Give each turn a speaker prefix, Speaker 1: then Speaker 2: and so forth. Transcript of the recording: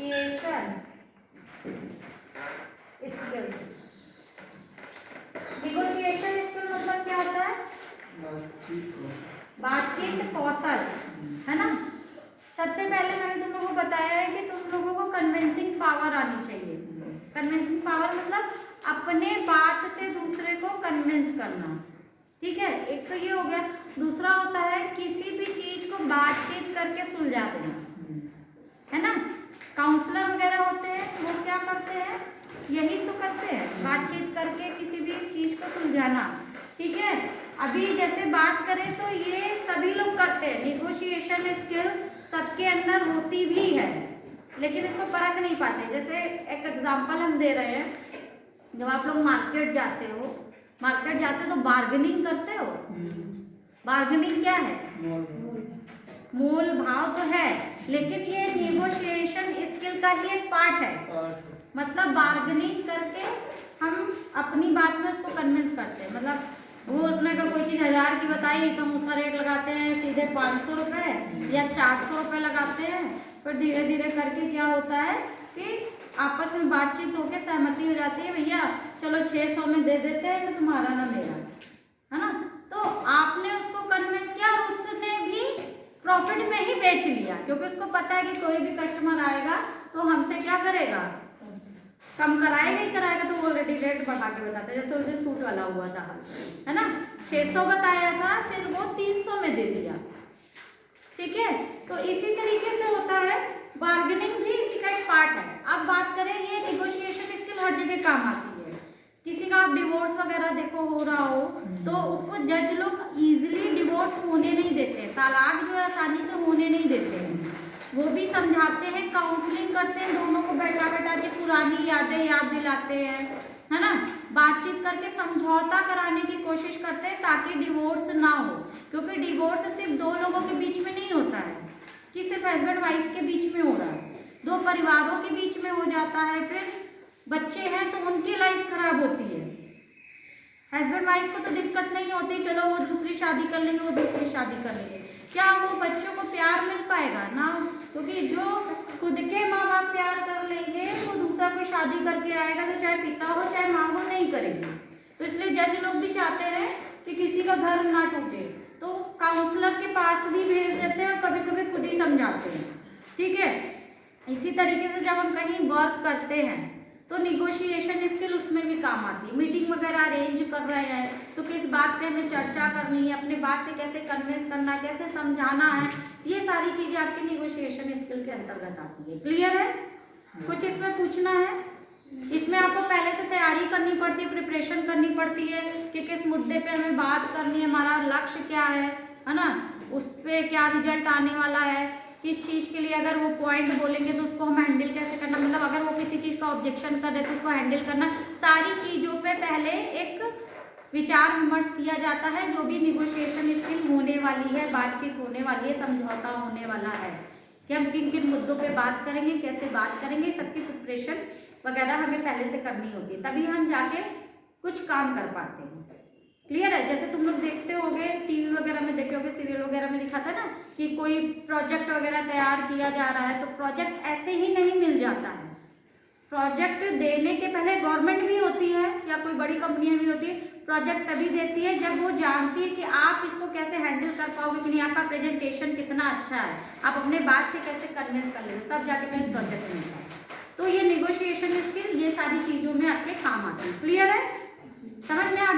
Speaker 1: Negotiation skill. Negotiation skill मतलब क्या होता है? बातचीत कौशल, है ना। सबसे पहले मैंने तुम लोगों को बताया है कि तुम लोगों को कन्विंसिंग पावर आनी चाहिए। कन्विंसिंग पावर मतलब अपने बात से दूसरे को कन्विंस करना, ठीक है। एक तो ये हो गया। दूसरा होता है किसी भी चीज को बातचीत करके सुलझा देना, है ना। काउंसलर वगैरह होते हैं वो क्या करते हैं? यही तो करते हैं, बातचीत करके किसी भी चीज को सुलझाना, ठीक है। अभी जैसे बात करें तो ये सभी लोग करते हैं, निगोशिएशन स्किल सबके अंदर होती भी है, लेकिन इसको परख नहीं पाते। जैसे एक एग्जांपल हम दे रहे हैं, जब आप लोग मार्केट जाते हो तो बार्गेनिंग करते हो। बार्गेनिंग क्या है? मोल भाव तो है, लेकिन ये निगोशिएशन स्किल का ही एक पार्ट है। मतलब बार्गेनिंग करके हम अपनी बात में उसको कन्विंस करते हैं। मतलब वो उसने अगर कोई चीज़ 1000 की बताई तो हम उसका रेट लगाते हैं सीधे 500 रुपये या 400 रुपये लगाते हैं। फिर धीरे धीरे करके क्या होता है कि आपस में बातचीत होकर सहमति हो जाती है, भैया चलो 600 में दे देते हैं, ना तुम्हारा ना मेरा, है ना। तो आपने उसको कन्विंस किया और उसने भी प्रॉफिट में ही बेच लिया, क्योंकि उसको पता है कि कोई भी कस्टमर आएगा तो हमसे क्या करेगा, कम कराएगा ही कराएगा। तो वो ऑलरेडी रेट बढ़ा के बताता है। जैसे उस दिन सूट वाला हुआ था, है ना, 600 बताया था, फिर वो 300 में दे दिया, ठीक है। तो इसी तरीके से होता है, बार्गेनिंग भी इसी का एक पार्ट है। अब बात करें, ये निगोशिएशन स्किल हर जगह काम आती है। किसी का आप डिवोर्स वगैरह देखो हो रहा हो तो उसको जज लोग इजीली डिवोर्स होने नहीं देते, तलाक जो है आसानी से होने नहीं देते हैं। वो भी समझाते हैं, काउंसलिंग करते हैं, दोनों को बैठा बैठा के पुरानी यादें याद दिलाते हैं, है ना। बातचीत करके समझौता कराने की कोशिश करते हैं ताकि डिवोर्स ना हो, क्योंकि डिवोर्स सिर्फ दो लोगों के बीच में नहीं होता है कि सिर्फ हस्बैंड वाइफ के बीच में हो रहा है, दो परिवारों के बीच में हो जाता है। फिर बच्चे हैं तो उनकी लाइफ खराब होती है। हस्बैंड वाइफ को तो दिक्कत नहीं होती, चलो वो दूसरी शादी कर लेंगे, वो दूसरी शादी कर लेंगे, क्या वो बच्चों को प्यार मिल पाएगा ना, क्योंकि जो खुद के माँ बाप प्यार कर लेंगे वो दूसरा कोई शादी करके आएगा तो चाहे पिता हो चाहे माँ हो नहीं करेंगे। तो इसलिए जज लोग भी चाहते हैं कि किसी का घर ना टूटे, तो काउंसलर के पास भी भेज देते हैं और कभी कभी खुद ही समझाते हैं, ठीक है। इसी तरीके से जब हम कहीं वर्क करते हैं तो निगोशिएशन स्किल उसमें भी काम आती है। मीटिंग वगैरह अरेंज कर रहे हैं तो किस बात पे हमें चर्चा करनी है, अपने बात से कैसे कन्विंस करना है, कैसे समझाना है, ये सारी चीजें आपके निगोशिएशन स्किल के अंतर्गत आती है। क्लियर है? कुछ इसमें पूछना है? इसमें आपको पहले से तैयारी करनी पड़ती है, प्रिपरेशन करनी पड़ती है कि किस मुद्दे पे हमें बात करनी है, हमारा लक्ष्य क्या है ना, उस पर क्या रिजल्ट आने वाला है, किस चीज़ के लिए अगर वो पॉइंट बोलेंगे तो उसको हम हैंडल कैसे करना, मतलब अगर वो किसी चीज़ का ऑब्जेक्शन कर रहे तो उसको हैंडल करना। सारी चीज़ों पे पहले एक विचार विमर्श किया जाता है, जो भी निगोशिएशन स्किल होने वाली है, बातचीत होने वाली है, समझौता होने वाला है कि हम किन किन मुद्दों पे बात करेंगे, कैसे बात करेंगे, सबकी प्रिपरेशन वगैरह हमें पहले से करनी होती है, तभी हम जाके कुछ काम कर पाते हैं। क्लियर है? जैसे तुम लोग देखते होगे टीवी वगैरह में देखे होगे, सीरियल वगैरह में दिखाता है ना कि कोई प्रोजेक्ट वगैरह तैयार किया जा रहा है, तो प्रोजेक्ट ऐसे ही नहीं मिल जाता है। प्रोजेक्ट देने के पहले गवर्नमेंट भी होती है या कोई बड़ी कंपनियां भी होती है, प्रोजेक्ट तभी देती है जब वो जानती है कि आप इसको कैसे हैंडल कर पाओगे कि नहीं, आपका प्रेजेंटेशन कितना अच्छा है, आप अपने बात से कैसे कन्विंस कर लेते, तब जाके कहीं प्रोजेक्ट मिलता है। तो ये निगोशिएशन स्किल ये सारी चीज़ों में आपके काम आती है। क्लियर है? समझ में आ